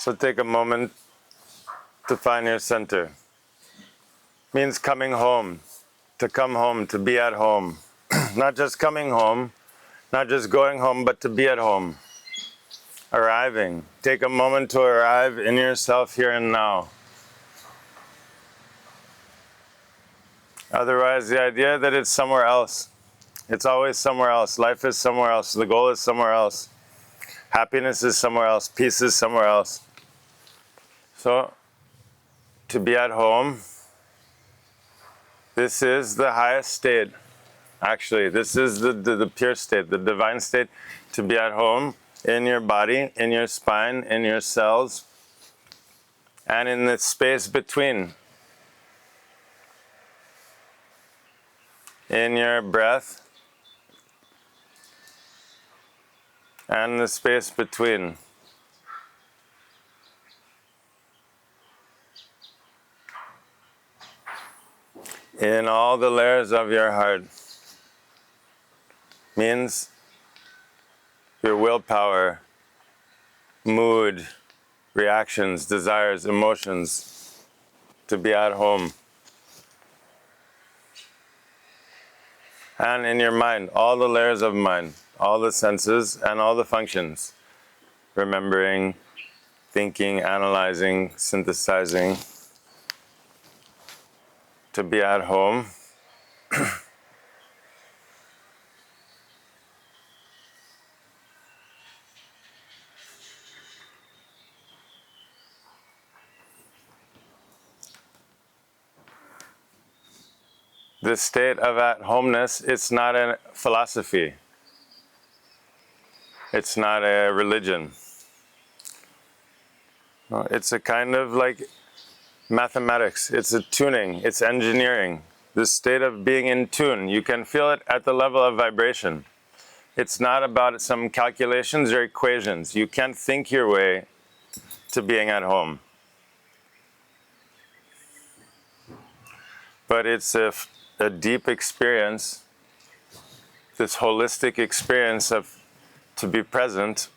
So take a moment to find your center. Means coming home, to be at home. Not just coming home, not just going home, but to be at home. Arriving. Take a moment to arrive in yourself here and now. Otherwise, the idea that it's somewhere else. It's always somewhere else. Life is somewhere else. The goal is somewhere else. Happiness is somewhere else. Peace is somewhere else. So, to be at home, this is the highest state. Actually, this is the pure state, the divine state. To be at home in your body, in your spine, in your cells, and in the space between. In your breath, and the space between. In all the layers of your heart. Means your willpower, mood, reactions, desires, emotions, to be at home. And in your mind, all the layers of mind, all the senses and all the functions. Remembering, thinking, analyzing, synthesizing. To be at home. This state of at-homeness, it's not a philosophy. It's not a religion. No, it's a kind of like mathematics. It's a tuning. It's engineering. This state of being in tune. You can feel it at the level of vibration. It's not about some calculations or equations. You can't think your way to being at home. But it's a deep experience, this holistic experience of to be present.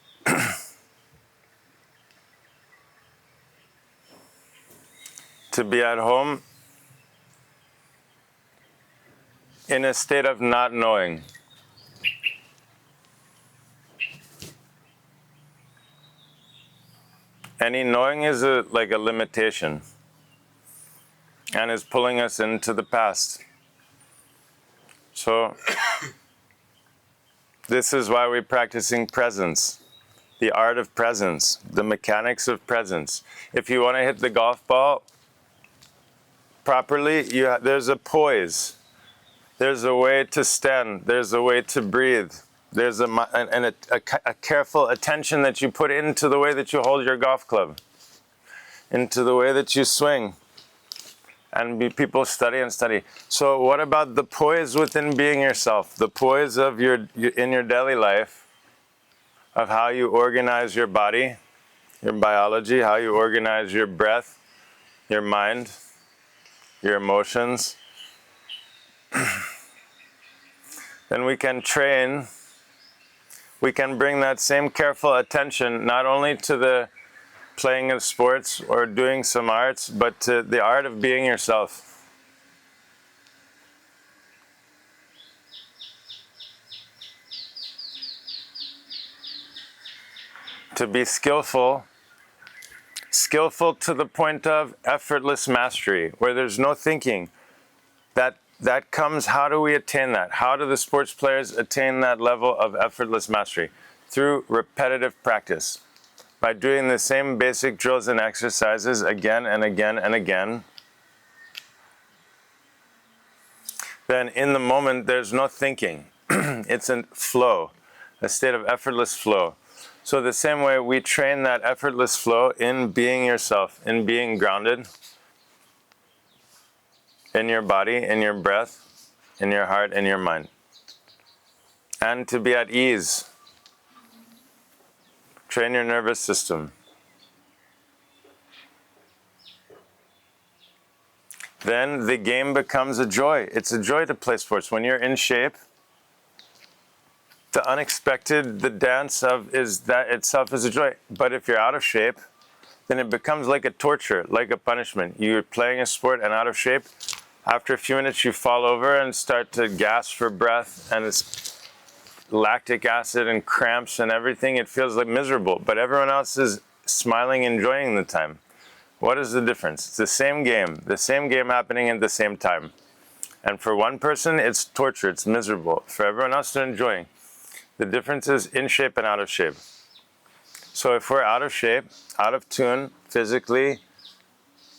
To be at home in a state of not knowing. Any knowing is like a limitation and is pulling us into the past. So this is why we're practicing presence, the art of presence, the mechanics of presence. If you want to hit the golf ball properly, there's a poise, there's a way to stand, there's a way to breathe, there's a careful attention that you put into the way that you hold your golf club, into the way that you swing. And people study and study. So what about the poise within being yourself? The poise of in your daily life, of how you organize your body, your biology, how you organize your breath, your mind, your emotions. Then we can train, we can bring that same careful attention not only to the playing of sports or doing some arts, but to the art of being yourself. To be skillful to the point of effortless mastery, where there's no thinking. That comes, how do we attain that? How do the sports players attain that level of effortless mastery? Through repetitive practice. By doing the same basic drills and exercises again and again and again, then in the moment there's no thinking. It's a flow, a state of effortless flow. So the same way we train that effortless flow in being yourself, in being grounded, in your body, in your breath, in your heart, in your mind. And to be at ease. Train your nervous system. Then the game becomes a joy. It's a joy to play sports. When you're in shape, the unexpected, the dance of that itself is a joy. But if you're out of shape, then it becomes like a torture, like a punishment. You're playing a sport and out of shape. After a few minutes, you fall over and start to gasp for breath, and it's lactic acid and cramps and everything. It feels like miserable, but everyone else is smiling, enjoying the time. What is the difference? It's the same game happening at the same time. And for one person, it's torture, it's miserable. For everyone else, they're enjoying. The difference is in shape and out of shape. So if we're out of shape, out of tune, physically,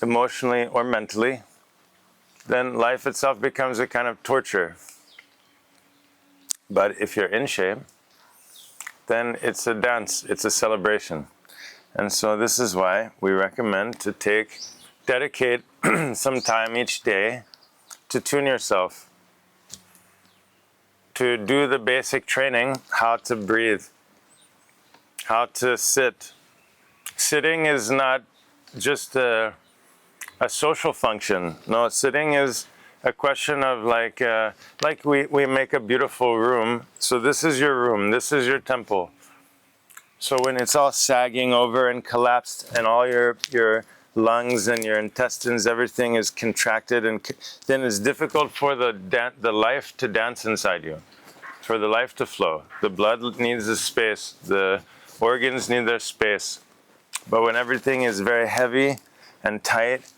emotionally, or mentally, then life itself becomes a kind of torture. But if you're in shape, then it's a dance, it's a celebration. And so this is why we recommend to dedicate some time each day to tune yourself, to do the basic training, how to breathe, how to sit. Sitting is not just a social function. No, sitting is a question of like we make a beautiful room. So this is your room, this is your temple. So when it's all sagging over and collapsed and all your lungs and your intestines, everything is contracted, and then it's difficult for the life to dance inside you, for the life to flow. The blood needs the space, the organs need their space. But when everything is very heavy and tight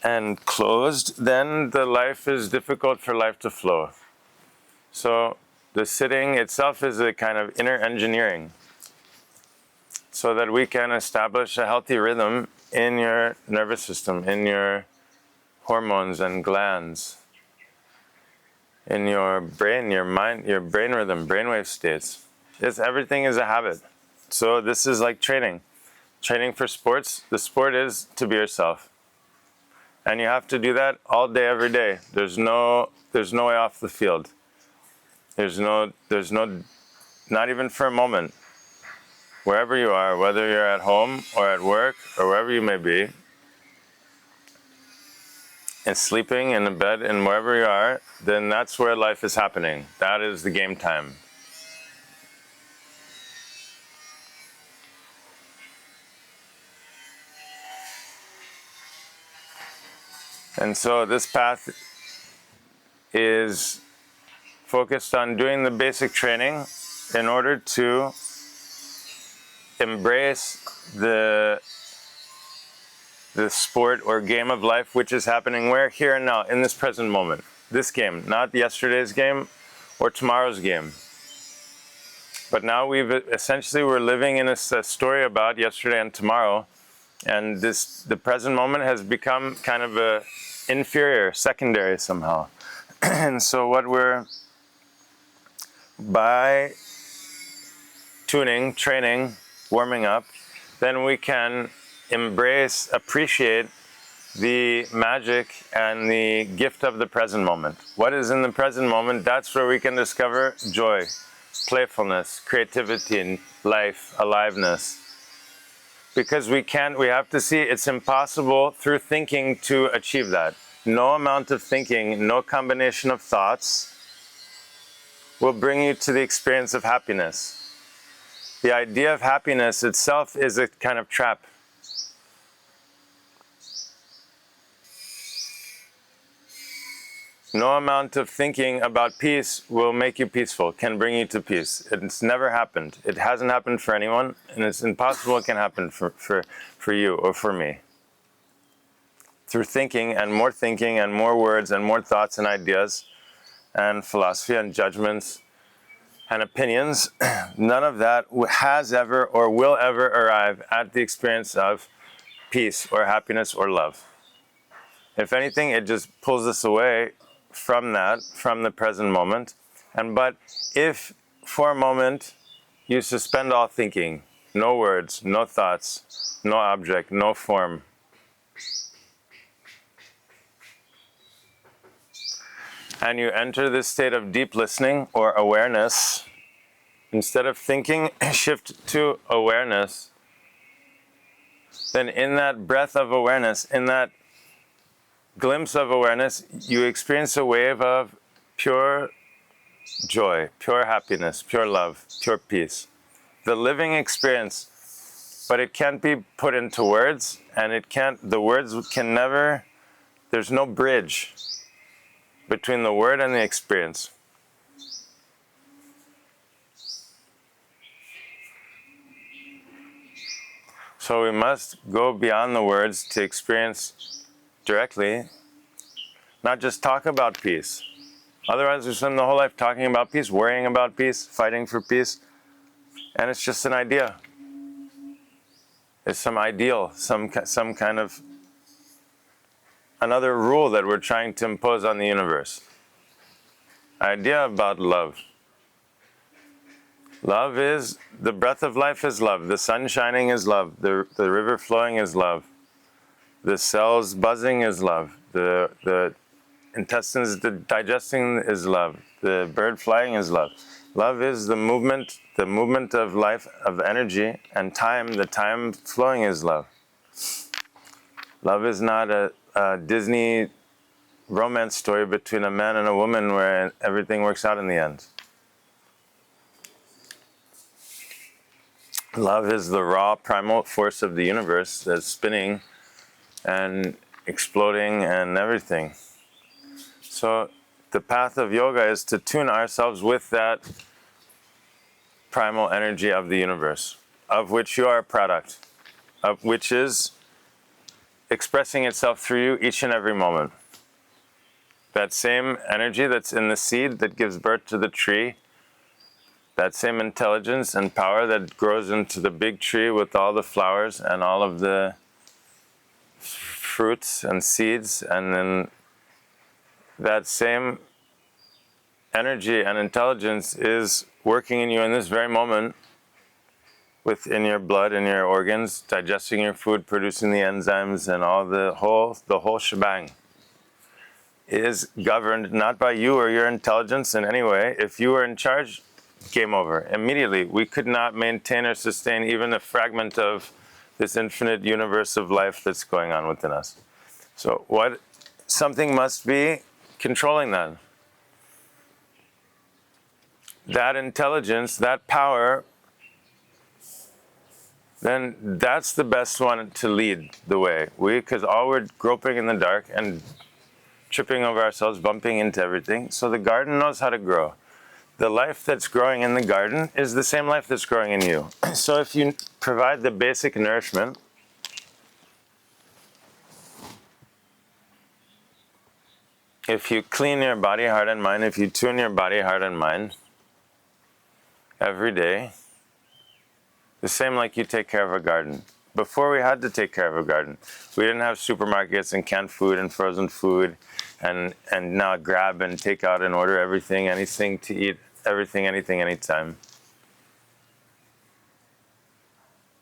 and closed, then the life is difficult for life to flow. So the sitting itself is a kind of inner engineering, so that we can establish a healthy rhythm in your nervous system, in your hormones and glands, in your brain, your mind, your brain rhythm, brainwave states. Everything is a habit. So this is like training. Training for sports, the sport is to be yourself. And you have to do that all day, every day. There's no way off the field. There's no, not even for a moment. Wherever you are, whether you're at home or at work or wherever you may be, and sleeping in a bed and wherever you are, then that's where life is happening. That is the game time. And so this path is focused on doing the basic training in order to embrace the sport or game of life which is happening where? Here and now, in this present moment. This game, not yesterday's game or tomorrow's game. But now we're living in a story about yesterday and tomorrow, and the present moment has become kind of a inferior, secondary somehow. And so by tuning, training, warming up, then we can appreciate the magic and the gift of the present moment. What is in the present moment? That's where we can discover joy, playfulness, creativity, life, aliveness. Because we have to see it's impossible through thinking to achieve that. No amount of thinking, no combination of thoughts will bring you to the experience of happiness. The idea of happiness itself is a kind of trap. No amount of thinking about peace will make you peaceful, can bring you to peace. It's never happened. It hasn't happened for anyone, and it's impossible it can happen for you or for me. Through thinking and more words and more thoughts and ideas and philosophy and judgments and opinions, none of that has ever or will ever arrive at the experience of peace or happiness or love. If anything, it just pulls us away from the present moment. But if for a moment you suspend all thinking, no words, no thoughts, no object, no form, and you enter this state of deep listening or awareness, instead of thinking, shift to awareness, then in that breath of awareness, in that glimpse of awareness, you experience a wave of pure joy, pure happiness, pure love, pure peace. The living experience but it can't be put into words, and the words can never, there's no bridge between the word and the experience. So we must go beyond the words to experience directly, not just talk about peace. Otherwise, we spend the whole life talking about peace, worrying about peace, fighting for peace, and it's just an idea. It's some ideal, some kind of another rule that we're trying to impose on the universe. Idea about love. Love is, the breath of life is love. The sun shining is love. The river flowing is love. The cells buzzing is love. The intestines digesting is love. The bird flying is love. Love is the movement of life, of energy, and time, the time flowing is love. Love is not a Disney romance story between a man and a woman where everything works out in the end. Love is the raw primal force of the universe that's spinning and exploding and everything. So the path of yoga is to tune ourselves with that primal energy of the universe, of which you are a product, of which is expressing itself through you each and every moment. That same energy that's in the seed that gives birth to the tree, that same intelligence and power that grows into the big tree with all the flowers and all of the fruits and seeds, and then that same energy and intelligence is working in you in this very moment, within your blood and your organs, digesting your food, producing the enzymes, and all the whole shebang. Is governed not by you or your intelligence in any way. If you were in charge, game over. Immediately, we could not maintain or sustain even a fragment of this infinite universe of life that's going on within us. So something must be controlling that. That intelligence, that power, then that's the best one to lead the way. Because all we're groping in the dark and tripping over ourselves, bumping into everything. So the garden knows how to grow. The life that's growing in the garden is the same life that's growing in you. So if you provide the basic nourishment, if you clean your body, heart, and mind, if you tune your body, heart, and mind every day, the same like you take care of a garden. Before we had to take care of a garden, we didn't have supermarkets and canned food and frozen food and now grab and take out and order everything, anything to eat, everything, anything, anytime.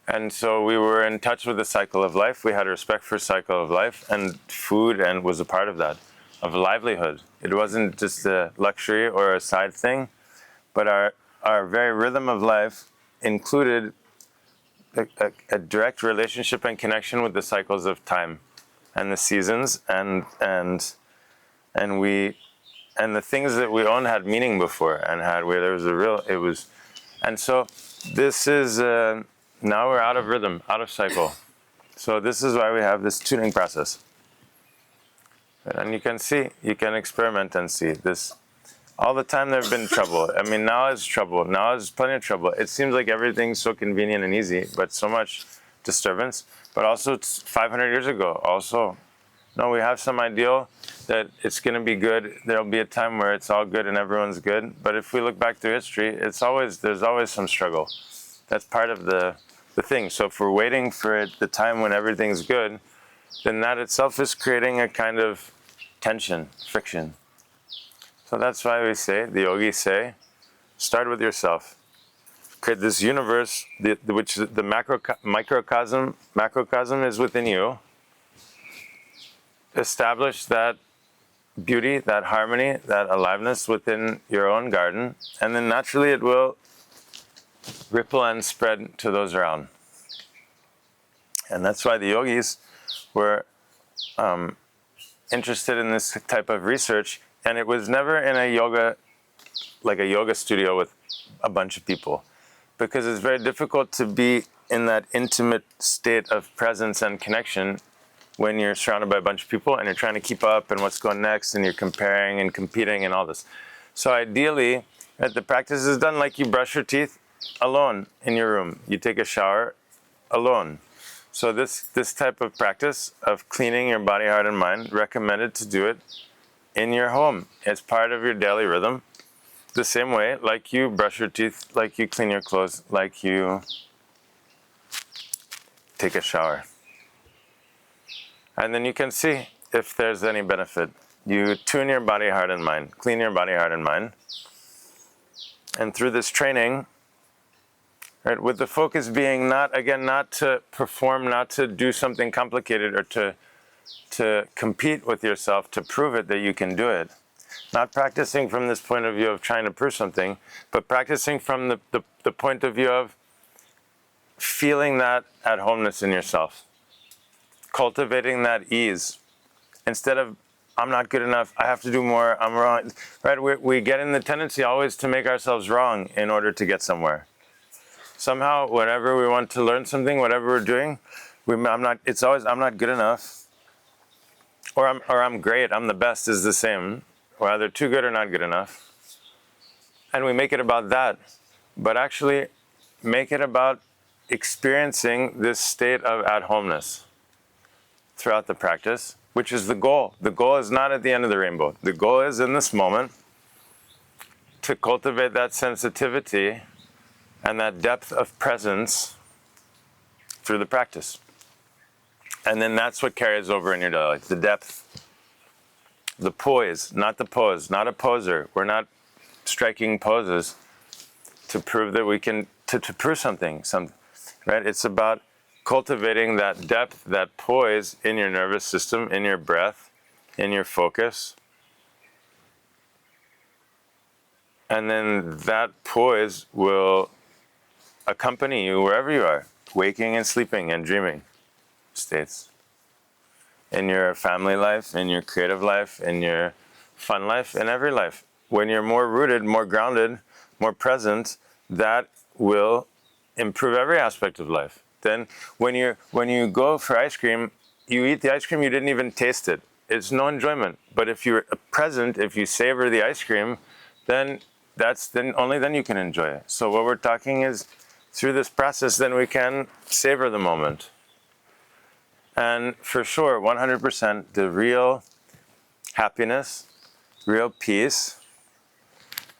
And so we were in touch with the cycle of life. We had a respect for cycle of life, and food and was a part of that, of livelihood. It wasn't just a luxury or a side thing, but our very rhythm of life included a direct relationship and connection with the cycles of time and the seasons, and the things that we own had meaning before, and had where there was and so this is now we're out of rhythm, out of cycle. So this is why we have this tuning process, and you can experiment and see this. All the time there have been trouble. I mean, now is trouble. Now is plenty of trouble. It seems like everything's so convenient and easy, but so much disturbance. But also, it's 500 years ago. Also, no, we have some ideal that it's going to be good. There'll be a time where it's all good and everyone's good. But if we look back through history, there's always some struggle. That's part of the thing. So if we're waiting for the time when everything's good, then that itself is creating a kind of tension, friction. So that's why the yogis say, start with yourself. Create this universe, which the macrocosm is within you. Establish that beauty, that harmony, that aliveness within your own garden, and then naturally it will ripple and spread to those around. And that's why the yogis were interested in this type of research. And it was never in a yoga studio with a bunch of people, because it's very difficult to be in that intimate state of presence and connection when you're surrounded by a bunch of people and you're trying to keep up and what's going next and you're comparing and competing and all this. So ideally, the practice is done like you brush your teeth alone in your room. You take a shower alone. So this type of practice of cleaning your body, heart, and mind, recommended to do it in your home. It's part of your daily rhythm. The same way, like you brush your teeth, like you clean your clothes, like you take a shower. And then you can see if there's any benefit. You tune your body, heart, and mind. Clean your body, heart, and mind. And through this training, right, with the focus being not to perform, not to do something complicated or to compete with yourself, to prove it that you can do it. Not practicing from this point of view of trying to prove something, but practicing from the point of view of feeling that at-homeness in yourself. Cultivating that ease. Instead of, I'm not good enough, I have to do more, I'm wrong. Right? We get in the tendency always to make ourselves wrong in order to get somewhere. Somehow, whenever we want to learn something, whatever we're doing, it's always, I'm not good enough. Or I'm great, I'm the best is the same. We're either too good or not good enough. And we make it about that. But actually, make it about experiencing this state of at-homeness throughout the practice, which is the goal. The goal is not at the end of the rainbow. The goal is in this moment to cultivate that sensitivity and that depth of presence through the practice. And then that's what carries over in your daily life, the depth. The poise, not the pose, not a poser. We're not striking poses to prove that we can, to prove something, right? It's about cultivating that depth, that poise in your nervous system, in your breath, in your focus. And then that poise will accompany you wherever you are, waking and sleeping and dreaming states. In your family life, in your creative life, in your fun life, in every life. When you're more rooted, more grounded, more present, that will improve every aspect of life. Then when you go for ice cream, you eat the ice cream, you didn't even taste it. It's no enjoyment. But if you're present, if you savor the ice cream, then only then you can enjoy it. So what we're talking is through this process, then we can savor the moment. And for sure, 100%, the real happiness, real peace,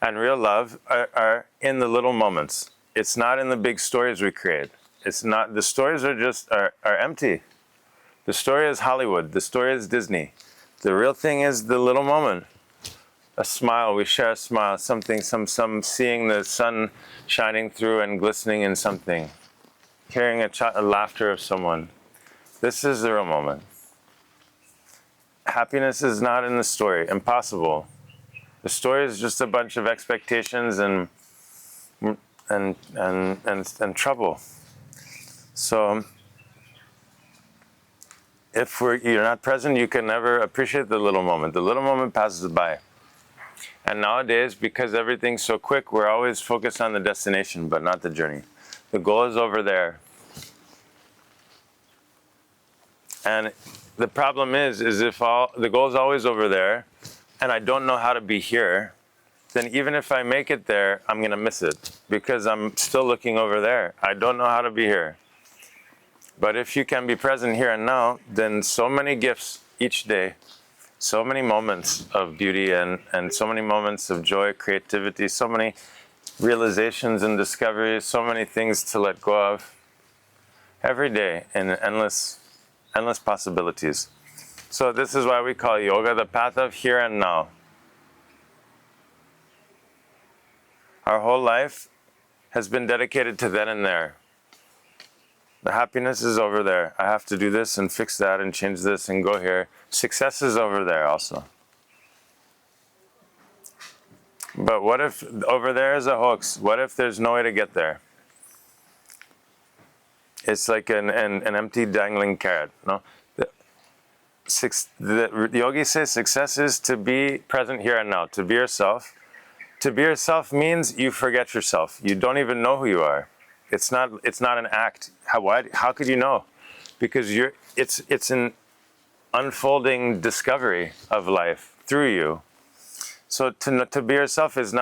and real love are in the little moments. It's not in the big stories we create. It's not, the stories are empty. The story is Hollywood. The story is Disney. The real thing is the little moment. A smile, we share a smile, something, some seeing the sun shining through and glistening in something. Hearing a laughter of someone. This is the real moment. Happiness is not in the story. Impossible. The story is just a bunch of expectations and trouble. So if you're not present, you can never appreciate the little moment. The little moment passes by. And nowadays, because everything's so quick, we're always focused on the destination, but not the journey. The goal is over there. And the problem is if the goal is always over there, and I don't know how to be here, then even if I make it there, I'm going to miss it because I'm still looking over there. I don't know how to be here. But if you can be present here and now, then so many gifts each day, so many moments of beauty and so many moments of joy, creativity, so many realizations and discoveries, so many things to let go of every day in endless possibilities. So this is why we call yoga the path of here and now. Our whole life has been dedicated to then and there. The happiness is over there. I have to do this and fix that and change this and go here. Success is over there also. But what if over there is a hoax? What if there's no way to get there? It's like an empty dangling carrot. No, the yogis say success is to be present here and now, to be yourself. To be yourself means you forget yourself. You don't even know who you are. It's not an act. How could you know? Because it's an unfolding discovery of life through you. So to be yourself is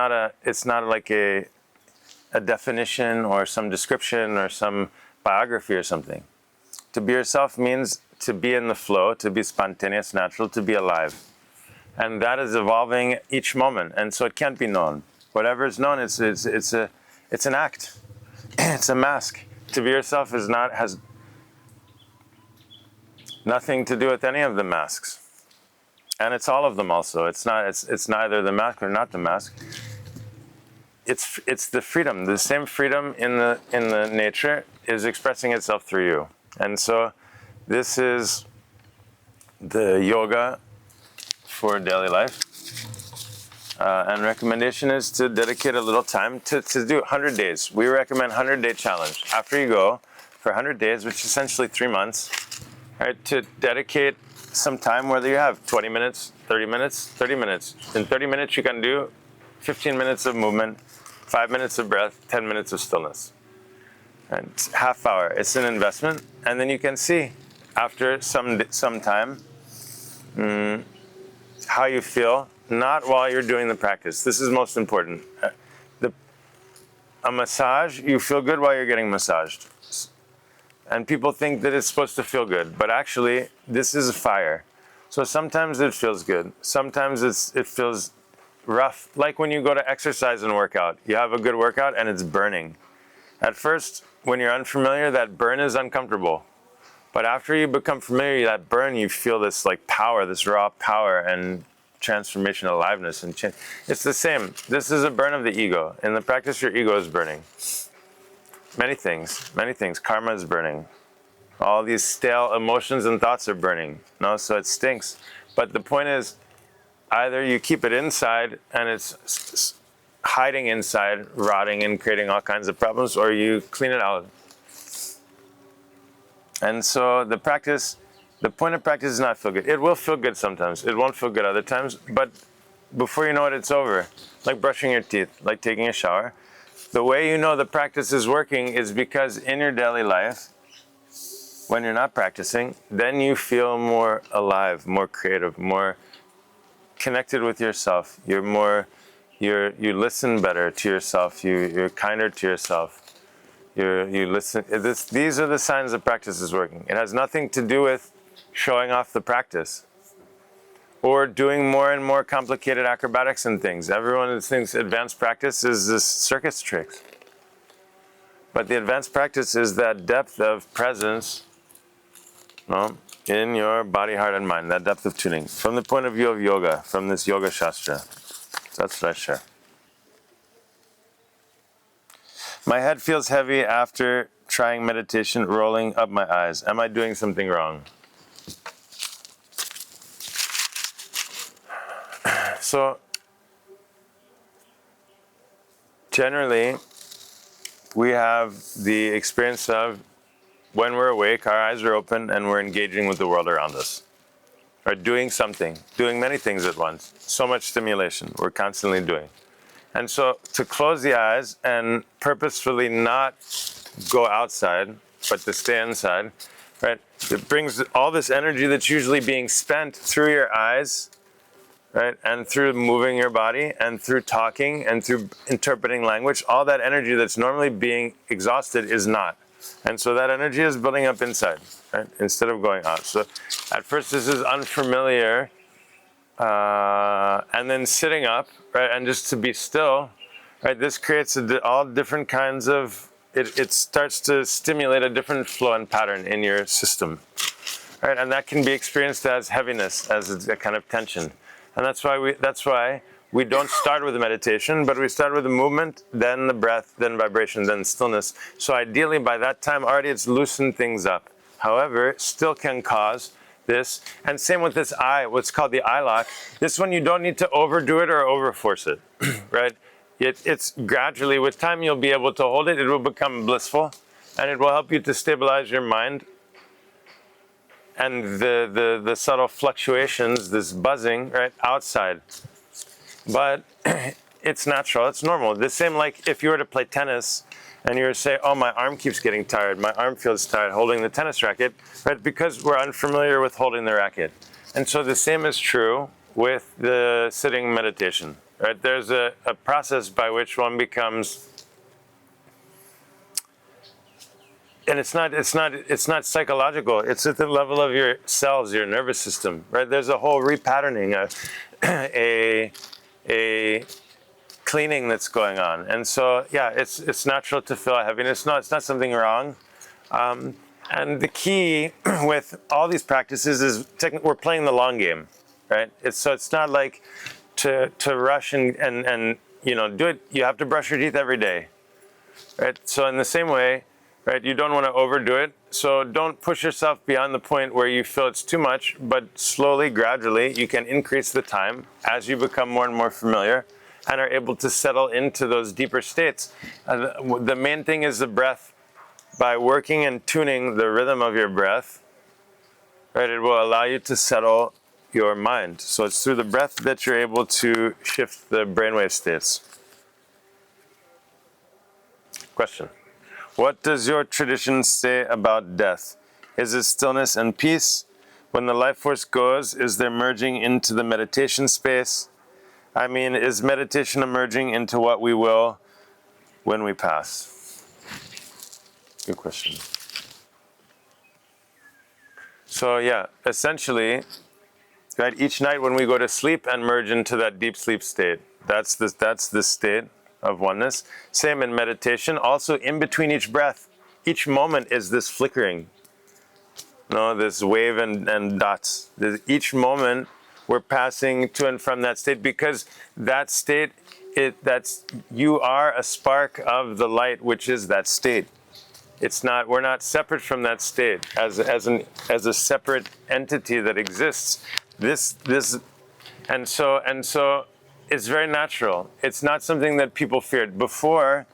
it's not like a definition or some description or some biography or something. To be yourself means to be in the flow, to be spontaneous, natural, to be alive. And that is evolving each moment, and so it can't be known. Whatever is known, it's an act. It's a mask. To be yourself has nothing to do with any of the masks, and it's all of them also. It's neither the mask or not the mask. It's the freedom. The same freedom in the nature is expressing itself through you, and so this is the yoga for daily life. And recommendation is to dedicate a little time to do 100 days. We recommend 100-day challenge. After you go for 100 days, which is essentially 3 months, right, to dedicate some time, whether you have 20 minutes, 30 minutes, 30 minutes. In 30 minutes, you can do 15 minutes of movement, 5 minutes of breath, 10 minutes of stillness. And it's half hour. It's an investment. And then you can see after some time, how you feel, not while you're doing the practice. This is most important. A massage, you feel good while you're getting massaged. And people think that it's supposed to feel good, but actually, this is a fire. So sometimes it feels good. Sometimes it feels rough, like when you go to exercise and work out. You have a good workout and it's burning. At first, when you're unfamiliar, that burn is uncomfortable. But after you become familiar, that burn, you feel this like power, this raw power and transformation, aliveness, and change. It's the same. This is a burn of the ego. In the practice, your ego is burning. Many things. Karma is burning. All these stale emotions and thoughts are burning. No, so it stinks. But the point is, either you keep it inside and it's hiding inside, rotting and creating all kinds of problems, or you clean it out. And so the point of practice is not feel good. It will feel good sometimes. It won't feel good other times. But before you know it, it's over. Like brushing your teeth, like taking a shower. The way you know the practice is working is because in your daily life, when you're not practicing, then you feel more alive, more creative, more connected with yourself. You listen better to yourself. You're kinder to yourself. You listen. These are the signs the practice is working. It has nothing to do with showing off the practice or doing more and more complicated acrobatics and things. Everyone thinks advanced practice is this circus tricks. But the advanced practice is that depth of presence, no, in your body, heart, and mind, that depth of tuning. From the point of view of yoga, from this Yoga Shastra. So that's what I share. My head feels heavy after trying meditation, rolling up my eyes. Am I doing something wrong? So, generally, we have the experience of when we're awake, our eyes are open, and we're engaging with the world around us. Or doing something, doing many things at once. So much stimulation, we're constantly doing. And so to close the eyes and purposefully not go outside, but to stay inside, right? It brings all this energy that's usually being spent through your eyes, right? And through moving your body and through talking and through interpreting language, all that energy that's normally being exhausted is not. And so that energy is building up inside, right? Instead of going out. So at first this is unfamiliar, and then sitting up, right, and just to be still, right, this creates all different kinds of, it starts to stimulate a different flow and pattern in your system, right, and that can be experienced as heaviness, as a kind of tension, and that's why we don't start with the meditation, but we start with the movement, then the breath, then vibration, then stillness. So ideally by that time already it's loosened things up. However, it still can cause this, and same with this eye, what's called the eye lock. This one you don't need to overdo it or overforce it, right? It's gradually, with time you'll be able to hold it, it will become blissful, and it will help you to stabilize your mind. And the subtle fluctuations, this buzzing, right, outside. But it's natural, it's normal. The same like if you were to play tennis and you were to say, oh, my arm keeps getting tired, my arm feels tired holding the tennis racket, right? Because we're unfamiliar with holding the racket. And so the same is true with the sitting meditation, right? There's a process by which one becomes, and it's not psychological. It's at the level of your cells, your nervous system, right? There's a whole repatterning, a cleaning that's going on. And so, yeah, it's natural to feel heaviness. No, it's not something wrong. And the key with all these practices is we're playing the long game, right? It's not like to rush and do it. You have to brush your teeth every day, right? So in the same way, right, you don't want to overdo it. So don't push yourself beyond the point where you feel it's too much, but slowly, gradually, you can increase the time as you become more and more familiar and are able to settle into those deeper states. The main thing is the breath. By working and tuning the rhythm of your breath, right, it will allow you to settle your mind. So it's through the breath that you're able to shift the brainwave states. Question. What does your tradition say about death? Is it stillness and peace? When the life force goes, is there merging into the meditation space? I mean, is meditation emerging into what we will when we pass? Good question. So yeah, essentially, right, each night when we go to sleep and merge into that deep sleep state, that's the state of oneness. Same in meditation. Also, in between each breath, each moment is this flickering. This wave and dots. Each moment we're passing to and from that state, because that state, you are a spark of the light, which is that state. We're not separate from that state as a separate entity that exists. And so it's very natural. It's not something that people feared before.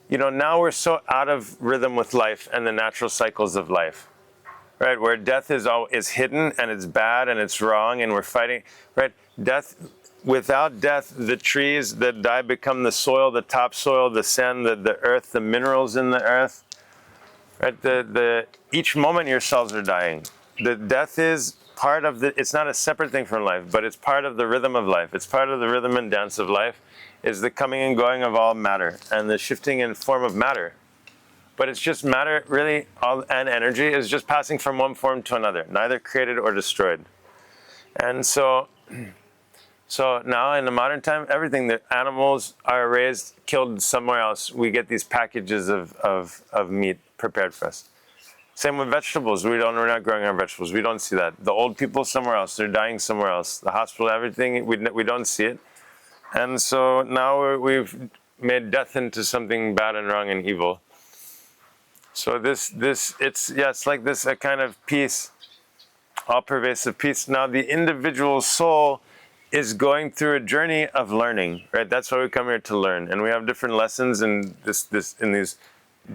Now we're so out of rhythm with life and the natural cycles of life, right? Where death is hidden and it's bad and it's wrong and we're fighting, right? Without death, the trees that die become the soil, the topsoil, the sand, the earth, the minerals in the earth, right? Each moment your cells are dying. The death is part of it's not a separate thing from life, but it's part of the rhythm of life. It's part of the rhythm and dance of life, is the coming and going of all matter and the shifting in form of matter. But it's just matter, really, and energy is just passing from one form to another, neither created or destroyed. And so now in the modern time, everything that animals are raised, killed somewhere else, we get these packages of meat prepared for us. Same with vegetables. We're not growing our vegetables. We don't see that. The old people somewhere else, they're dying somewhere else. The hospital, everything, we don't see it. And so now we've made death into something bad and wrong and evil. So it's like this, a kind of peace, all-pervasive peace. Now the individual soul is going through a journey of learning, right? That's why we come here, to learn. And we have different lessons in these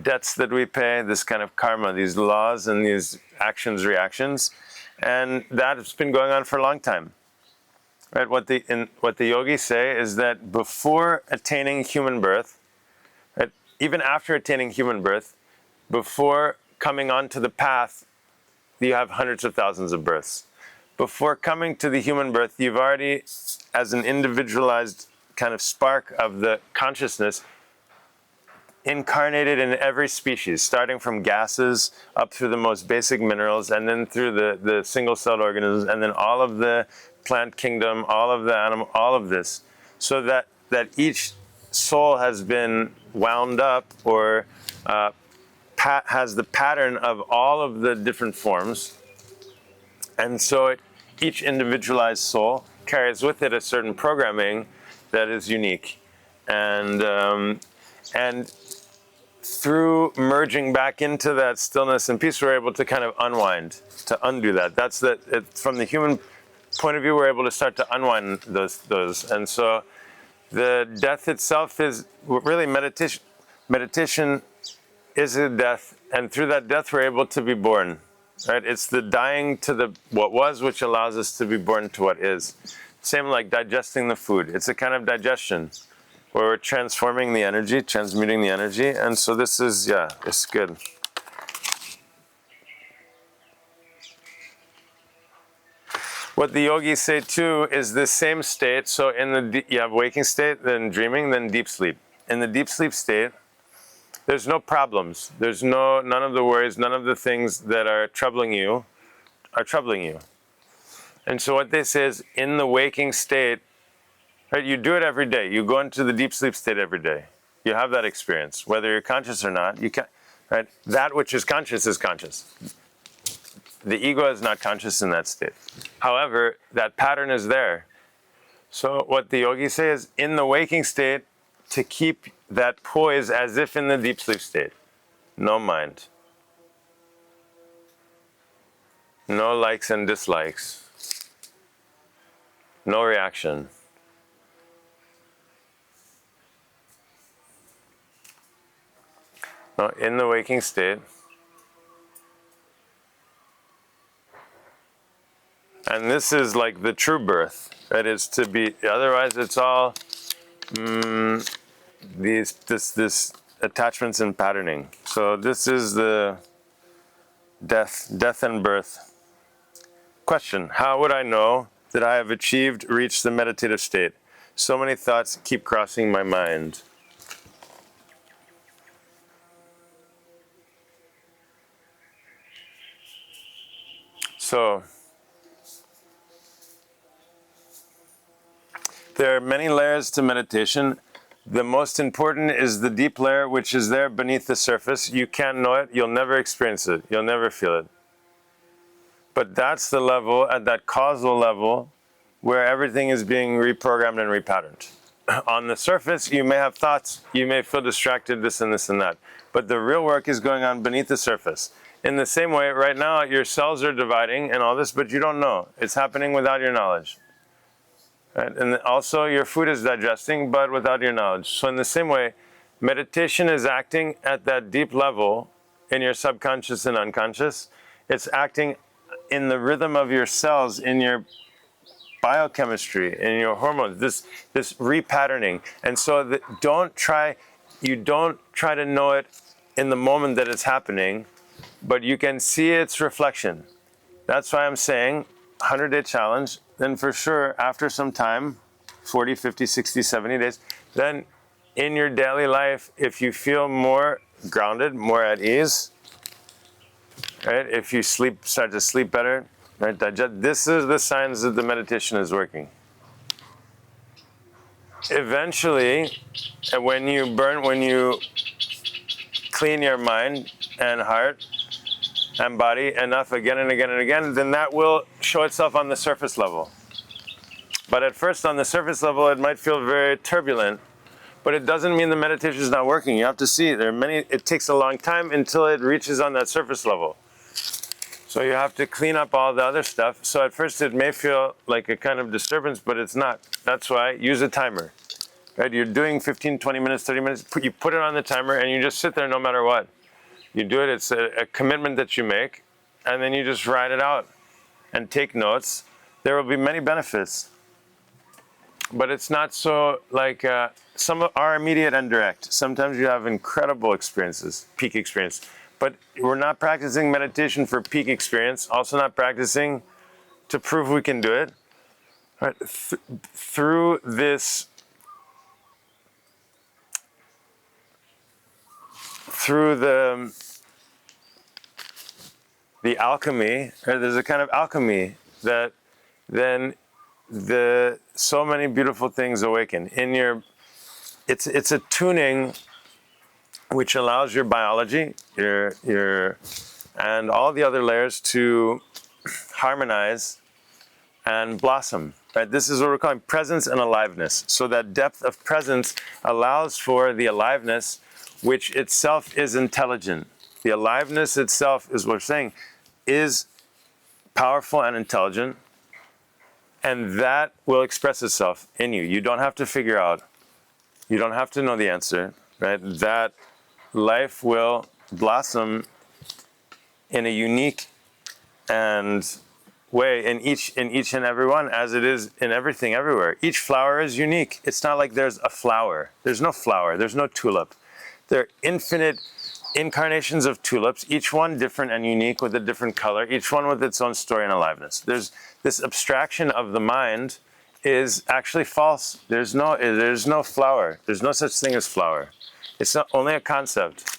debts that we pay, this kind of karma, these laws and these actions, reactions. And that's been going on for a long time. Right? What the yogis say is that before attaining human birth, right, even after attaining human birth, before coming onto the path, you have hundreds of thousands of births. Before coming to the human birth, you've already, as an individualized kind of spark of the consciousness, incarnated in every species, starting from gases up through the most basic minerals, and then through the single-celled organisms, and then all of the plant kingdom, all of the animal, all of this, so that each soul has been wound up or has the pattern of all of the different forms. And so each individualized soul carries with it a certain programming that is unique. And through merging back into that stillness and peace, we're able to kind of unwind, to undo that. From the human point of view, we're able to start to unwind those. And so the death itself is really meditation. Meditation is a death, and through that death, we're able to be born. Right? It's the dying to what was, which allows us to be born to what is. Same like digesting the food. It's a kind of digestion where we're transforming the energy, transmuting the energy. And so this is, yeah, it's good. What the yogis say too is the same state. So in the you have waking state, then dreaming, then deep sleep. In the deep sleep state, there's no problems. There's none of the worries, none of the things that are troubling you are troubling you. And so what they say is in the waking state, right, you do it every day. You go into the deep sleep state every day. You have that experience, whether you're conscious or not. You can, right? That which is conscious is conscious. The ego is not conscious in that state. However, that pattern is there. So what the yogis say is in the waking state, to keep that poise as if in the deep sleep state. No mind. No likes and dislikes. No reaction. No, in the waking state. And this is like the true birth. That is to be, otherwise it's all this attachments and patterning. So this is the death and birth. Question, how would I know that I have reached the meditative state? So many thoughts keep crossing my mind. So, there are many layers to meditation. The most important is the deep layer, which is there beneath the surface. You can't know it. You'll never experience it. You'll never feel it. But that's the level, at that causal level, where everything is being reprogrammed and repatterned. On the surface, you may have thoughts. You may feel distracted, this and this and that. But the real work is going on beneath the surface. In the same way, right now, your cells are dividing and all this, but you don't know. It's happening without your knowledge. Right? And also your food is digesting, but without your knowledge. So in the same way, meditation is acting at that deep level in your subconscious and unconscious. It's acting in the rhythm of your cells, in your biochemistry, in your hormones, this repatterning. And so you don't try to know it in the moment that it's happening, but you can see its reflection. That's why I'm saying 100-day challenge. Then for sure, after some time, 40, 50, 60, 70 days, then in your daily life, if you feel more grounded, more at ease, right? If you start to sleep better, right? This is the signs that the meditation is working. Eventually, when you clean your mind and heart and body enough again and again and again, then that will show itself on the surface level. But at first on the surface level, it might feel very turbulent, but it doesn't mean the meditation is not working. You have to see, it takes a long time until it reaches on that surface level. So you have to clean up all the other stuff. So at first it may feel like a kind of disturbance, but it's not. That's why use a timer. Right? You're doing 15, 20 minutes, 30 minutes, you put it on the timer and you just sit there no matter what. You do it, it's a commitment that you make, and then you just write it out and take notes. There will be many benefits. But it's not so like, some are immediate and direct. Sometimes you have incredible experiences, peak experience. But we're not practicing meditation for peak experience, also not practicing to prove we can do it. Right? Through this, through the alchemy, right? There's a kind of alchemy that then so many beautiful things awaken. It's a tuning which allows your biology, and all the other layers to harmonize and blossom. Right? This is what we're calling presence and aliveness. So that depth of presence allows for the aliveness, which itself is intelligent. The aliveness itself is what we're saying, is powerful and intelligent, and that will express itself in you. You don't have to figure out. You don't have to know the answer, right? That life will blossom in a unique and way in each and every one, as it is in everything everywhere. Each flower is unique. It's not like there's a flower. There's no flower. There's no tulip. There are infinite incarnations of tulips, each one different and unique with a different color, each one with its own story and aliveness. There's this abstraction of the mind is actually false. There's no flower. There's no such thing as flower. It's not, only a concept.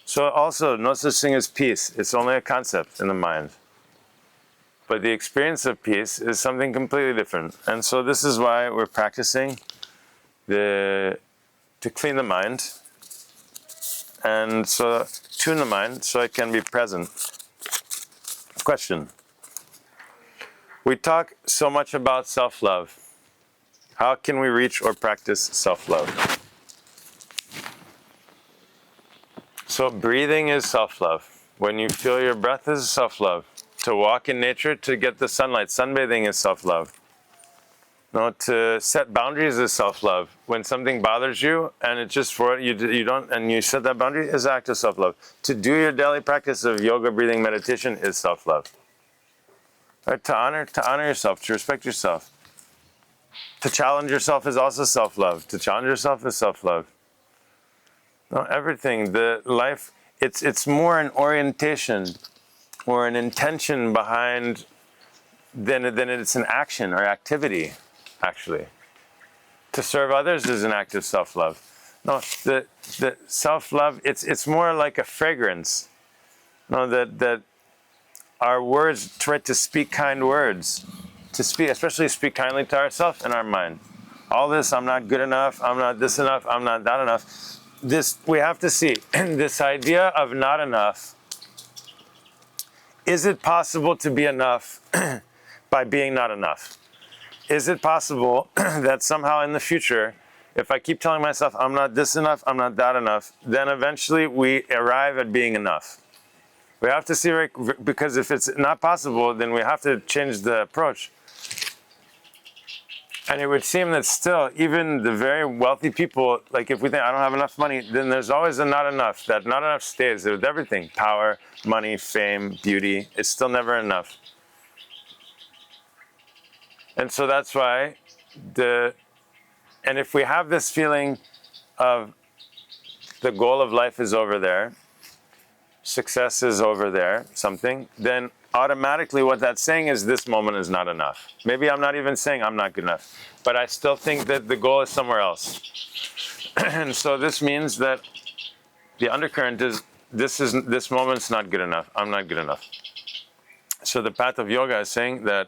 So also no such thing as peace. It's only a concept in the mind. But the experience of peace is something completely different. And so this is why we're practicing to clean the mind, and so tune the mind so it can be present. Question. We talk so much about self-love. How can we reach or practice self-love? So breathing is self-love. When you feel your breath is self-love. To walk in nature, to get the sunlight, sunbathing is self-love. No, to set boundaries is self-love. When something bothers you and it's just for you don't, and you set that boundary, is an act of self-love. To do your daily practice of yoga, breathing, meditation is self-love. Right? To honor yourself, to respect yourself. To challenge yourself is also self-love. To challenge yourself is self-love. No, everything, the life, it's more an orientation or an intention behind than it's an action or activity, actually. To serve others is an act of self-love. No, the self-love, it's more like a fragrance. No, that our words try to speak kind words, especially speak kindly to ourselves and our mind. All this, I'm not good enough, I'm not this enough, I'm not that enough. This, we have to see, this idea of not enough. Is it possible to be enough by being not enough? Is it possible that somehow in the future, if I keep telling myself I'm not this enough, I'm not that enough, then eventually we arrive at being enough? We have to see, because if it's not possible, then we have to change the approach. And it would seem that still, even the very wealthy people, like if we think I don't have enough money, then there's always a not enough. That not enough stays with everything. Power, money, fame, beauty. It's still never enough. And so that's why and if we have this feeling of the goal of life is over there, success is over there, something, then automatically what that's saying is this moment is not enough. Maybe I'm not even saying I'm not good enough, but I still think that the goal is somewhere else. And so this means that the undercurrent is this moment's not good enough. I'm not good enough. So the path of yoga is saying that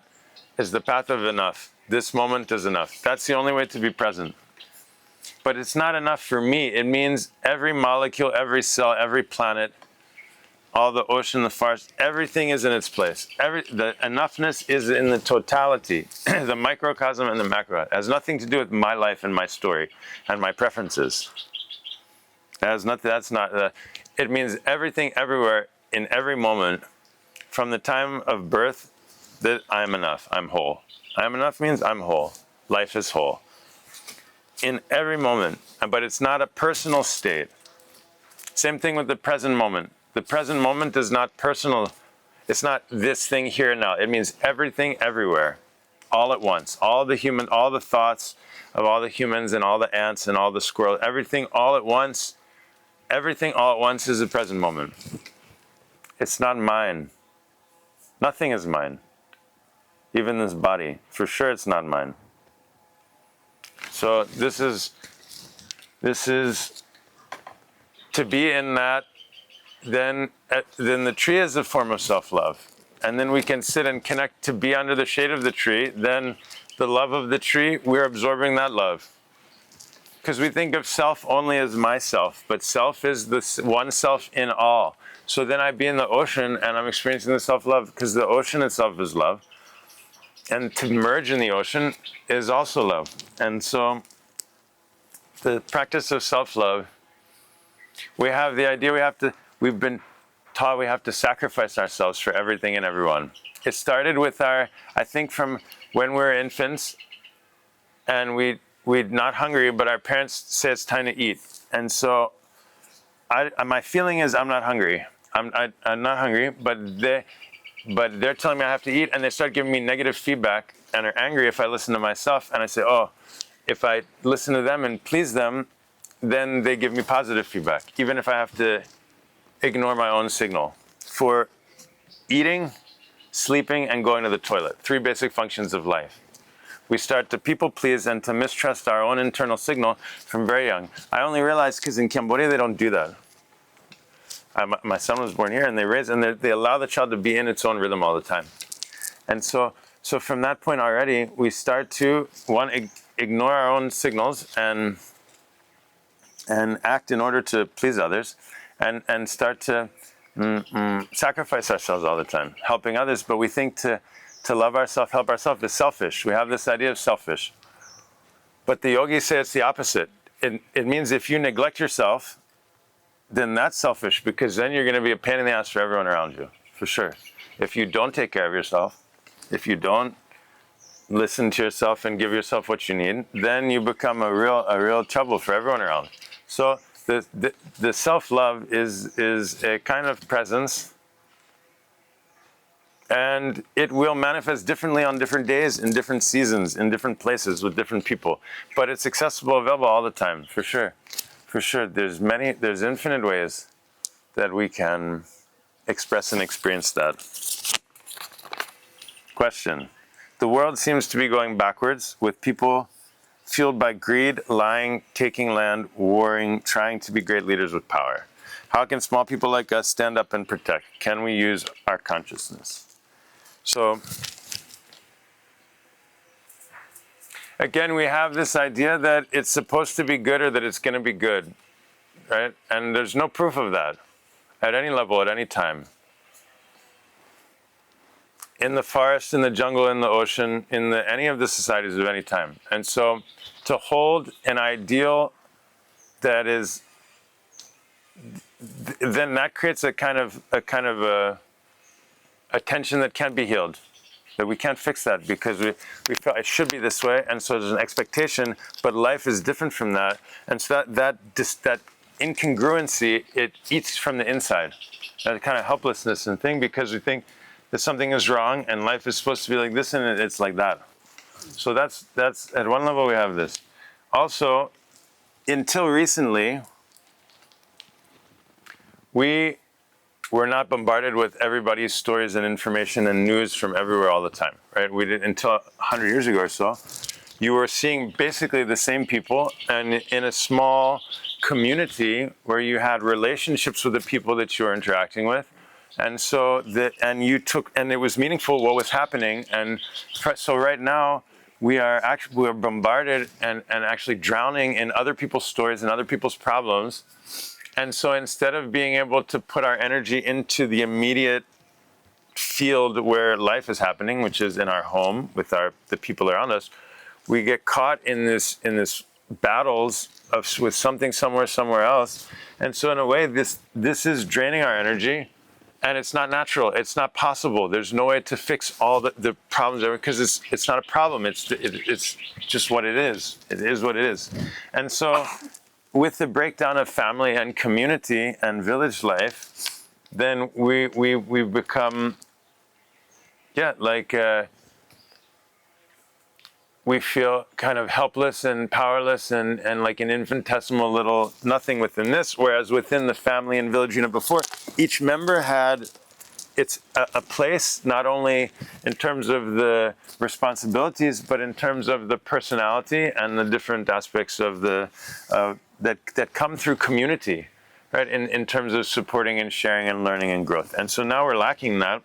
is the path of enough. This moment is enough. That's the only way to be present. But it's not enough for me. It means every molecule, every cell, every planet, all the ocean, the forest, everything is in its place. The enoughness is in the totality, the microcosm and the macro. It has nothing to do with my life and my story and my preferences. It has nothing. It means everything, everywhere, in every moment, from the time of birth, that I am enough. I'm whole. I am enough means I'm whole. Life is whole. In every moment, but it's not a personal state. Same thing with the present moment. The present moment is not personal. It's not this thing here and now. It means everything everywhere, all at once. All the thoughts of all the humans and all the ants and all the squirrels, everything all at once. Everything all at once is the present moment. It's not mine. Nothing is mine. Even this body, for sure it's not mine. So this is to be in that. Then the tree is a form of self-love. And then we can sit and connect to be under the shade of the tree. Then the love of the tree, we're absorbing that love. Because we think of self only as myself, but self is the one self in all. So then I be in the ocean and I'm experiencing the self-love because the ocean itself is love. And to merge in the ocean is also love. And so the practice of self-love, we have the idea we've been taught we have to sacrifice ourselves for everything and everyone. It started with I think from when we were infants and we're not hungry, but our parents say it's time to eat. And so my feeling is I'm not hungry. I'm not hungry, but but they're telling me I have to eat, and they start giving me negative feedback and are angry if I listen to myself. And I say, oh, if I listen to them and please them, then they give me positive feedback, even if I have to ignore my own signal. For eating, sleeping, and going to the toilet, 3 basic functions of life. We start to people please and to mistrust our own internal signal from very young. I only realized because in Cambodia they don't do that. My son was born here, and they allow the child to be in its own rhythm all the time. And so from that point already, we start to ignore our own signals and act in order to please others, and start to sacrifice ourselves all the time, helping others. But we think to love ourselves, help ourselves is selfish. We have this idea of selfish. But the yogis say it's the opposite. It means if you neglect yourself, then that's selfish, because then you're going to be a pain in the ass for everyone around you, for sure. If you don't take care of yourself, if you don't listen to yourself and give yourself what you need, then you become a real trouble for everyone around. So the self-love is a kind of presence, and it will manifest differently on different days, in different seasons, in different places, with different people. But it's accessible, available all the time, for sure. For sure, there's infinite ways that we can express and experience that. Question. The world seems to be going backwards, with people fueled by greed, lying, taking land, warring, trying to be great leaders with power. How can small people like us stand up and protect? Can we use our consciousness? So, again, we have this idea that it's supposed to be good, or that it's going to be good, right? And there's no proof of that at any level, at any time. In the forest, in the jungle, in the ocean, in any of the societies of any time. And so to hold an ideal that is, then that creates a kind of a tension that can't be healed. That we can't fix that, because we feel it should be this way, and so there's an expectation, but life is different from that. And so that incongruency, it eats from the inside. That kind of helplessness and thing, because we think that something is wrong and life is supposed to be like this, and it's like that. So that's at one level we have this. Also, until recently, we were not bombarded with everybody's stories and information and news from everywhere all the time, right? We did until 100 years ago or so. You were seeing basically the same people, and in a small community where you had relationships with the people that you were interacting with. And so and it was meaningful what was happening. And so right now we're bombarded and actually drowning in other people's stories and other people's problems. And so instead of being able to put our energy into the immediate field where life is happening, which is in our home with the people around us, we get caught in this battles with something somewhere else. And so in a way, this is draining our energy, and it's not natural. It's not possible. There's no way to fix all the problems, because it's not a problem. It's just what it is. It is what it is. And so with the breakdown of family and community and village life, then we become, we feel kind of helpless and powerless and like an infinitesimal little nothing within this, whereas within the family and village unit before, each member had a place, not only in terms of the responsibilities, but in terms of the personality and the different aspects of that come through community, right? In terms of supporting and sharing and learning and growth. And so now we're lacking that.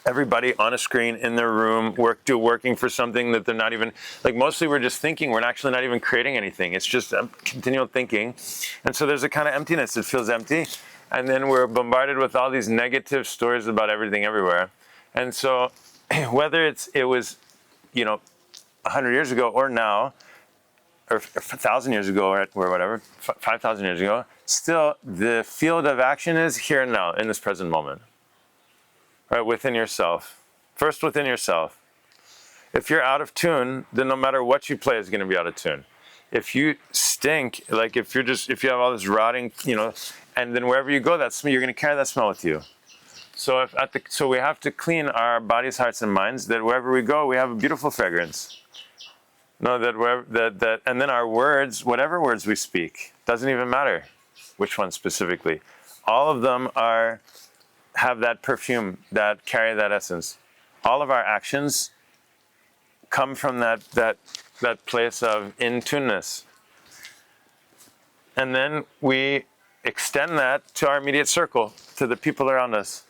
Everybody on a screen in their room, working for something that they're not even, like mostly we're just thinking, we're actually not even creating anything. It's just continual thinking. And so there's a kind of emptiness, it feels empty. And then we're bombarded with all these negative stories about everything everywhere. And so whether it was, 100 years ago or now, or 1,000 years ago or whatever, 5,000 years ago, still the field of action is here and now in this present moment. Right, within yourself. First within yourself. If you're out of tune, then no matter what you play is going to be out of tune. If you stink, like if you have all this rotting, and then wherever you go, that smell, you're going to carry that smell with you. So we have to clean our bodies, hearts, and minds, that wherever we go, we have a beautiful fragrance. No, and then our words, whatever words we speak, doesn't even matter which one specifically. All of them have that perfume, that carry that essence. All of our actions come from that place of in-tuneness. And then we extend that to our immediate circle, to the people around us.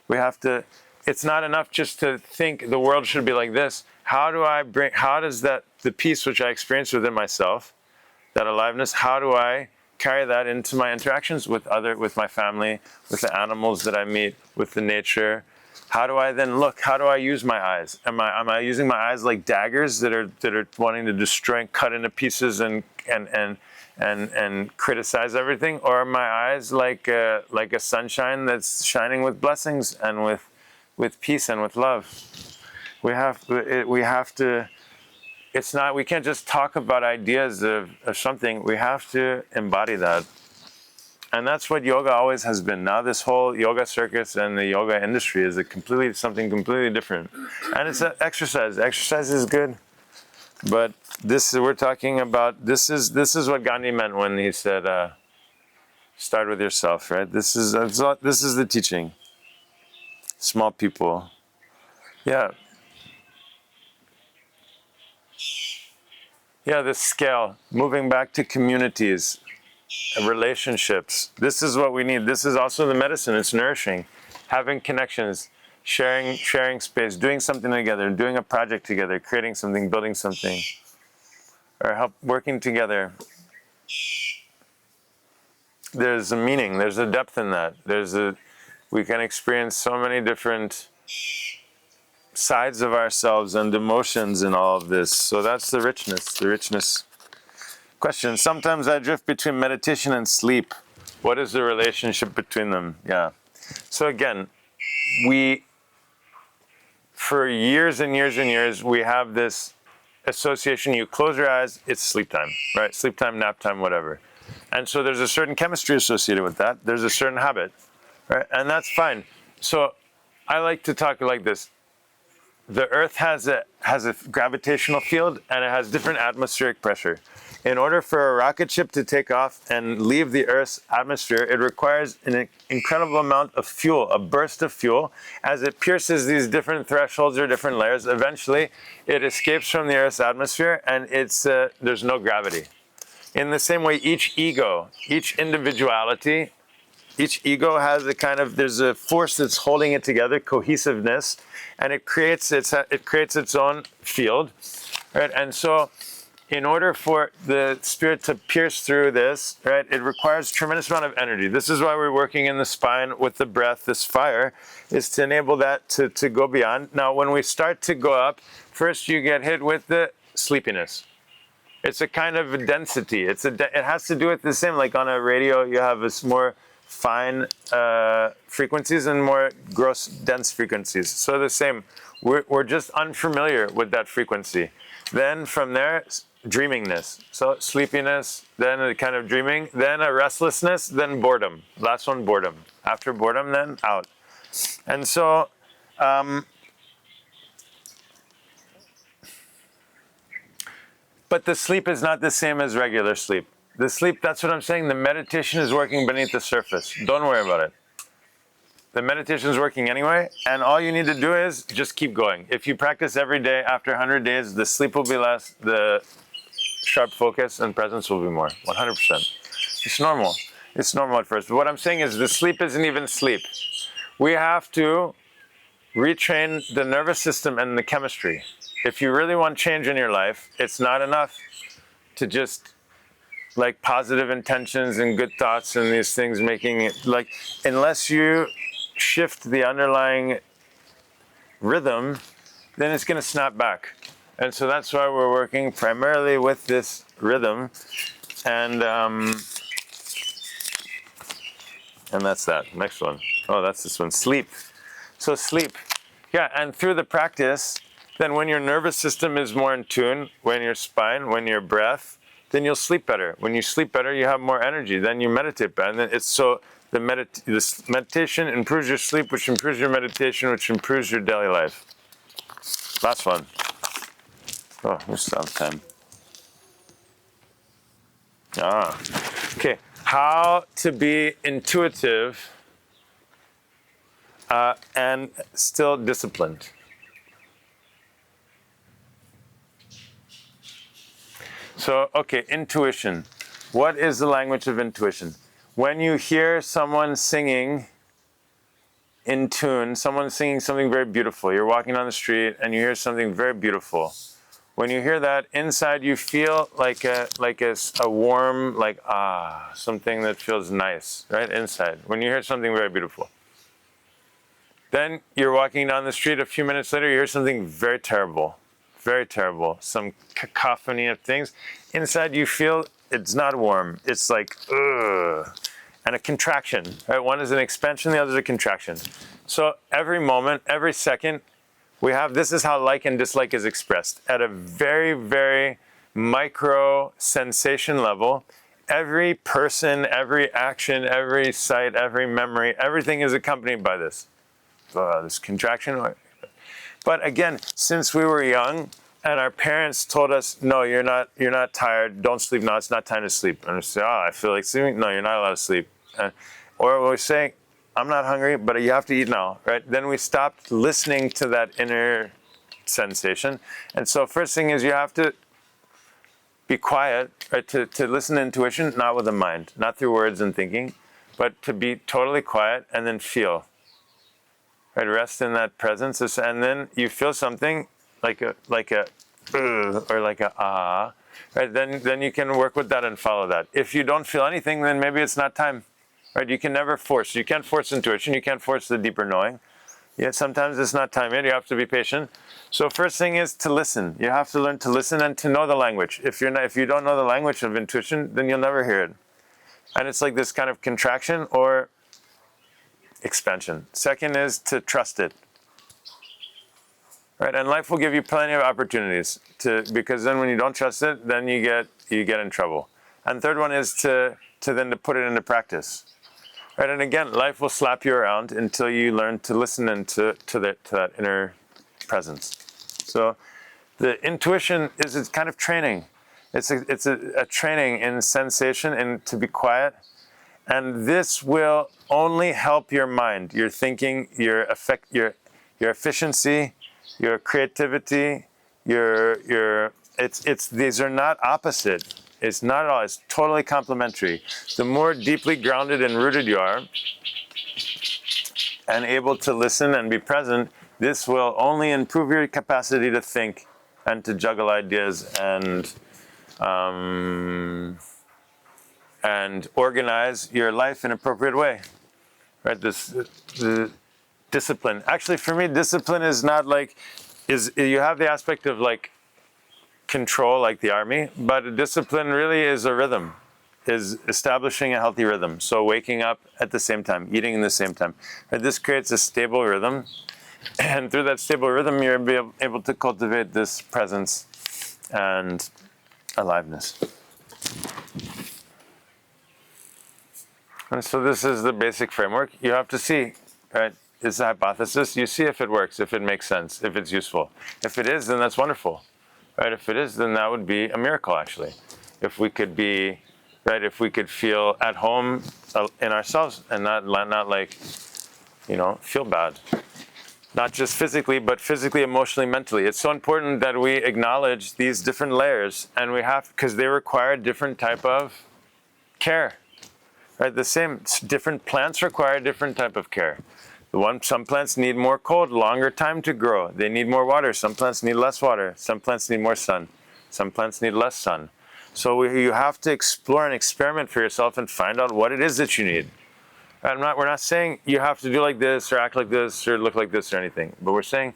We have to, it's not enough just to think the world should be like this. How does the peace which I experience within myself, that aliveness, how do I carry that into my interactions with my family, with the animals that I meet, with the nature? How do I then look? How do I use my eyes? Am I using my eyes like daggers that are wanting to destroy and cut into pieces and criticize everything, or are my eyes like a sunshine that's shining with blessings and with peace and with love? We have to. It's not. We can't just talk about ideas of something. We have to embody that, and that's what yoga always has been. Now this whole yoga circus and the yoga industry is something completely different, and it's an exercise. Exercise is good. But we're talking about, this is what Gandhi meant when he said, start with yourself, right? This is the teaching. Small people. Yeah. Yeah, the scale, moving back to communities, relationships. This is what we need. This is also the medicine. It's nourishing. Having connections. Sharing space, doing something together, doing a project together, creating something, building something, or working together. There's a meaning, there's a depth in that. We can experience so many different sides of ourselves and emotions in all of this. So that's the richness. Question, sometimes I drift between meditation and sleep. What is the relationship between them? Yeah. So again, for years and years and years, we have this association. You close your eyes, it's sleep time, right? Sleep time, nap time, whatever. And so there's a certain chemistry associated with that. There's a certain habit, right? And that's fine. So I like to talk like this. The Earth has a gravitational field, and it has different atmospheric pressure. In order for a rocket ship to take off and leave the Earth's atmosphere, it requires an incredible amount of fuel, a burst of fuel. As it pierces these different thresholds or different layers, eventually it escapes from the Earth's atmosphere, and there's no gravity. In the same way, each ego, each individuality, each ego has there's a force that's holding it together, cohesiveness, and it creates its own field, right? And so, in order for the spirit to pierce through this, right, it requires a tremendous amount of energy. This is why we're working in the spine with the breath. This fire is to enable that to go beyond. Now, when we start to go up, first you get hit with the sleepiness. It's a kind of a density. It has to do with the same, like on a radio, you have this more fine frequencies and more gross, dense frequencies. So the same, we're just unfamiliar with that frequency. Then from there, dreamingness. So sleepiness, then a kind of dreaming, then a restlessness, then boredom. Last one, boredom. After boredom, then out. And so, but the sleep is not the same as regular sleep. The sleep, that's what I'm saying. The meditation is working beneath the surface. Don't worry about it. The meditation is working anyway, and all you need to do is just keep going. If you practice every day, after 100 days, the sleep will be less, the sharp focus and presence will be more, 100%. It's normal. It's normal at first. But what I'm saying is the sleep isn't even sleep. We have to retrain the nervous system and the chemistry. If you really want change in your life, it's not enough to just like positive intentions and good thoughts and these things making it like, unless you shift the underlying rhythm, then it's going to snap back. And so that's why we're working primarily with this rhythm, and that's that. Next one. Oh, that's this one. Sleep. So sleep. Yeah, and through the practice, then when your nervous system is more in tune, when your spine, when your breath, then you'll sleep better. When you sleep better, you have more energy. Then you meditate better. And then it's so this meditation improves your sleep, which improves your meditation, which improves your daily life. Last one. Oh, we're still on time. Okay. How to be intuitive and still disciplined. So, okay, intuition. What is the language of intuition? When you hear someone singing in tune, someone singing something very beautiful, you're walking down the street and you hear something very beautiful. When you hear that, inside you feel like a warm, something that feels nice, right? Inside, when you hear something very beautiful. Then you're walking down the street, a few minutes later, you hear something very terrible, some cacophony of things. Inside you feel it's not warm, it's like, ugh, and a contraction, right? One is an expansion, the other is a contraction. So every moment, every second, this is how like and dislike is expressed at a very, very micro sensation level. Every person, every action, every sight, every memory, everything is accompanied by this contraction. But again, since we were young and our parents told us, no, you're not tired, don't sleep now, it's not time to sleep. And we say, I feel like sleeping. No, you're not allowed to sleep. Or we're saying, I'm not hungry, but you have to eat now, right? Then we stopped listening to that inner sensation. And so first thing is you have to be quiet, right? To listen to intuition, not with the mind, not through words and thinking, but to be totally quiet and then feel. Right, rest in that presence, and then you feel something like a or like a ah. Right, then you can work with that and follow that. If you don't feel anything, then maybe it's not time. Right, you can never force. You can't force intuition. You can't force the deeper knowing. Yet sometimes it's not time yet. You have to be patient. So first thing is to listen. You have to learn to listen and to know the language. If you don't know the language of intuition, then you'll never hear it. And it's like this kind of contraction or expansion. Second is to trust it. Right, and life will give you plenty of opportunities because then when you don't trust it, then you get in trouble. And third one is to put it into practice. Right, and again, life will slap you around until you learn to listen and to that inner presence. So the intuition is it's kind of training. It's a training in sensation and to be quiet. And this will only help your mind, your thinking, your efficiency, your creativity, these are not opposite. It's not at all, it's totally complementary. The more deeply grounded and rooted you are and able to listen and be present, this will only improve your capacity to think and to juggle ideas and organize your life in an appropriate way, right? The discipline. Actually, for me, discipline is not you have the aspect of like control, like the army, but discipline really is a rhythm, is establishing a healthy rhythm. So waking up at the same time, eating in the same time. Right? This creates a stable rhythm, and through that stable rhythm, you're able to cultivate this presence and aliveness. And so this is the basic framework. You have to see, right? It's a hypothesis. You see if it works, if it makes sense, if it's useful. If it is, then that's wonderful, right? If it is, then that would be a miracle, actually. If we could be, right? If we could feel at home in ourselves and not like, feel bad. Not just physically, but physically, emotionally, mentally. It's so important that we acknowledge these different layers, and because they require different type of care. Right, different plants require different type of care. Some plants need more cold, longer time to grow. They need more water. Some plants need less water. Some plants need more sun. Some plants need less sun. So you have to explore and experiment for yourself and find out what it is that you need. We're not saying you have to do like this or act like this or look like this or anything, but we're saying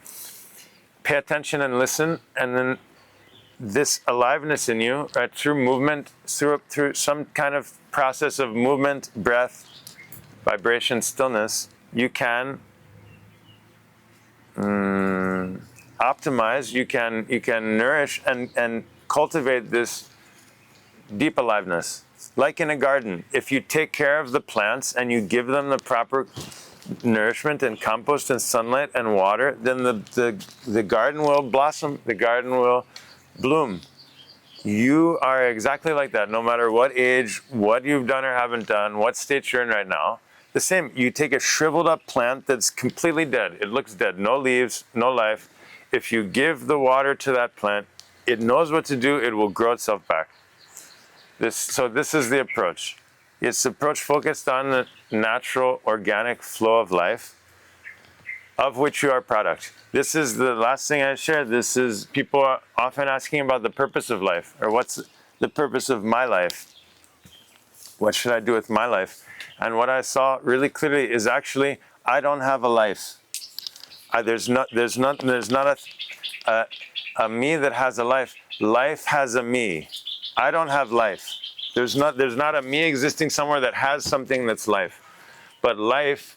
pay attention and listen, and then this aliveness in you, right, through movement, through some kind of process of movement, breath, vibration, stillness, you can optimize, you can nourish and cultivate this deep aliveness. Like in a garden, if you take care of the plants and you give them the proper nourishment and compost and sunlight and water, then the garden will blossom, the garden will bloom. You are exactly like that, no matter what age, what you've done or haven't done, what state you're in right now. The same, you take a shriveled up plant that's completely dead. It looks dead, no leaves, no life. If you give the water to that plant, it knows what to do, it will grow itself back. So this is the approach. It's the approach focused on the natural, organic flow of life, of which you are a product. This is the last thing I shared. This is, people are often asking about the purpose of life, or what's the purpose of my life? What should I do with my life? And what I saw really clearly is actually, I don't have a life. There's not a me that has a life. Life has a me. I don't have life. There's not a me existing somewhere that has something that's life. But life,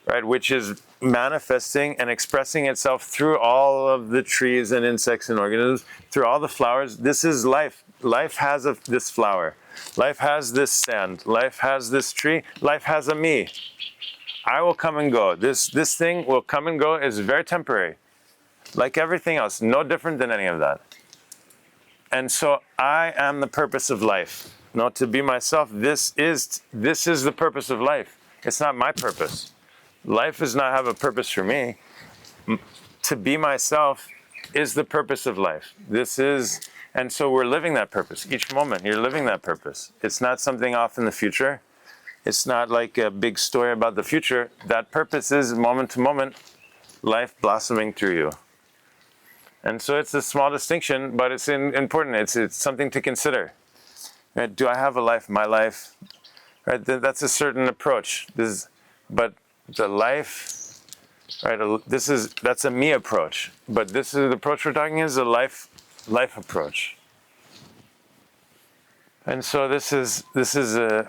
right, which is manifesting and expressing itself through all of the trees and insects and organisms, through all the flowers, this is life. Life has this flower. Life has this sand. Life has this tree. Life has a me. I will come and go. This thing will come and go. Is very temporary. Like everything else, no different than any of that. And so I am the purpose of life. No, to be myself, this is the purpose of life. It's not my purpose. Life does not have a purpose for me. To be myself is the purpose of life. And so we're living that purpose. Each moment, you're living that purpose. It's not something off in the future. It's not like a big story about the future. That purpose is moment to moment, life blossoming through you. And so it's a small distinction, but it's important. It's something to consider. Right? Do I have a life? My life? Right? That's a certain approach. But the life, right? That's a me approach. But this is the approach we're talking is a life approach. And so this is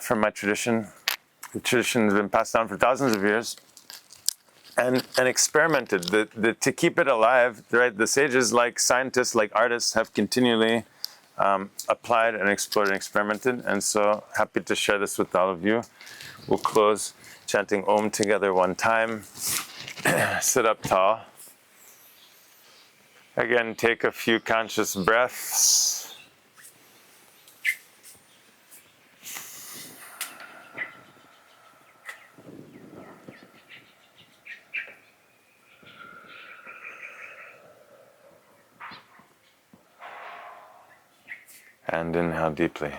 from my tradition. The tradition has been passed down for thousands of years, and experimented. To keep it alive, right? The sages, like scientists, like artists, have continually applied and explored and experimented. And so happy to share this with all of you. We'll close chanting Om together one time. Sit up tall. Again, take a few conscious breaths. And inhale deeply.